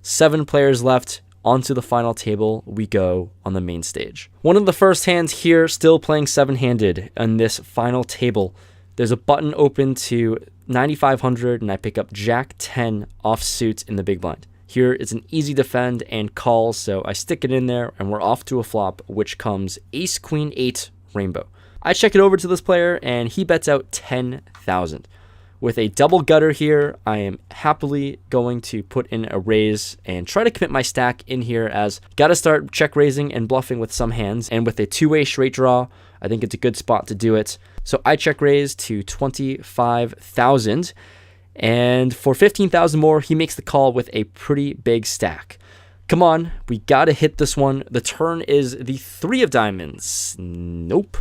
7 players left. Onto the final table we go on the main stage. One of the first hands here, still playing 7-handed on this final table. There's a button open to 9,500 and I pick up Jack 10 offsuit in the big blind. Here it's an easy defend and call, so I stick it in there and we're off to a flop, which comes Ace Queen 8 rainbow. I check it over to this player and he bets out 10,000. With a double gutter here, I am happily going to put in a raise and try to commit my stack in here, as gotta start check raising and bluffing with some hands, and with a 2-way straight draw, I think it's a good spot to do it. So I check raise to 25,000, and for 15,000 more, he makes the call with a pretty big stack. Come on, we gotta hit this one. The turn is the 3 of diamonds. Nope.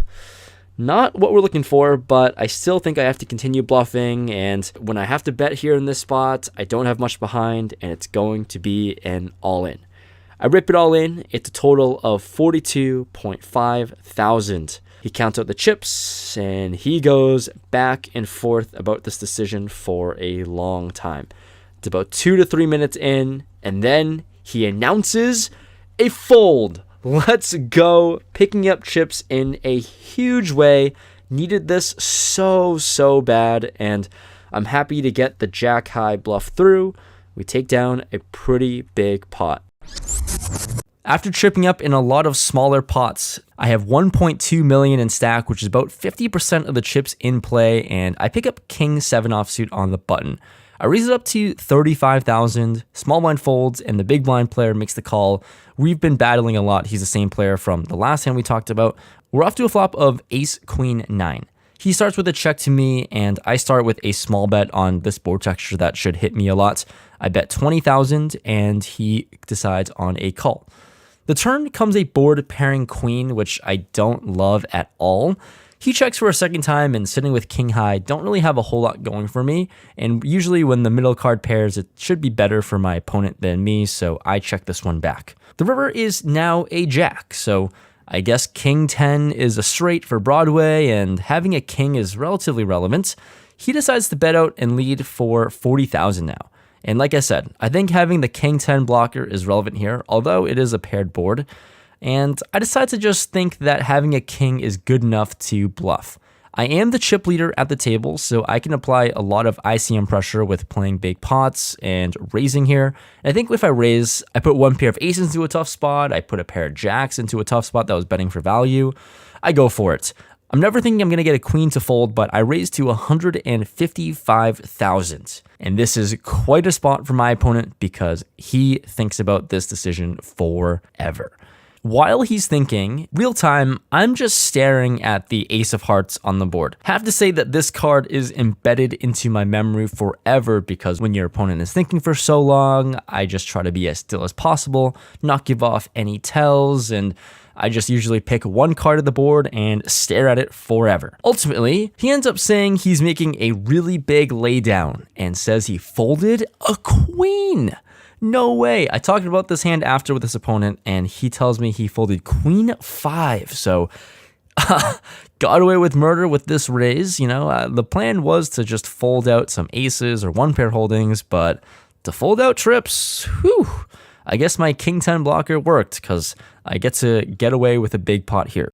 Not what we're looking for, but I still think I have to continue bluffing, and when I have to bet here in this spot, I don't have much behind, and it's going to be an all-in. I rip it all in. It's a total of 42.5 thousand. He counts out the chips, and he goes back and forth about this decision for a long time. It's about 2 to 3 minutes in, and then he announces a fold. Let's go. Picking up chips in a huge way. Needed this so bad, and I'm happy to get the jack high bluff through. We take down a pretty big pot. After tripping up in a lot of smaller pots, I have 1.2 million in stack, which is about 50% of the chips in play, and I pick up King 7 offsuit on the button. I raise it up to 35,000, small blind folds, and the big blind player makes the call. We've been battling a lot. He's the same player from the last hand we talked about. We're off to a flop of Ace Queen 9. He starts with a check to me, and I start with a small bet on this board texture that should hit me a lot. I bet 20,000, and he decides on a call. The turn comes a board pairing queen, which I don't love at all. He checks for a second time, and sitting with king high don't really have a whole lot going for me, and usually when the middle card pairs, it should be better for my opponent than me, so I check this one back. The river is now a jack, so I guess king 10 is a straight for Broadway, and having a king is relatively relevant. He decides to bet out and lead for 40,000 now. And like I said, I think having the king 10 blocker is relevant here, although it is a paired board. And I decide to just think that having a king is good enough to bluff. I am the chip leader at the table, so I can apply a lot of ICM pressure with playing big pots and raising here. And I think if I raise, I put one pair of aces into a tough spot, I put a pair of jacks into a tough spot that was betting for value. I go for it. I'm never thinking I'm going to get a queen to fold, but I raise to 155,000. And this is quite a spot for my opponent because he thinks about this decision forever. While he's thinking, real time, I'm just staring at the ace of hearts on the board. Have to say that this card is embedded into my memory forever because when your opponent is thinking for so long, I just try to be as still as possible, not give off any tells, and I just usually pick one card of the board and stare at it forever. Ultimately, he ends up saying he's making a really big laydown and says he folded a queen. No way. I talked about this hand after with his opponent, and he tells me he folded queen 5. So, got away with murder with this raise. You know, the plan was to just fold out some aces or one pair holdings, but to fold out trips, whew, I guess my king 10 blocker worked because I get to get away with a big pot here.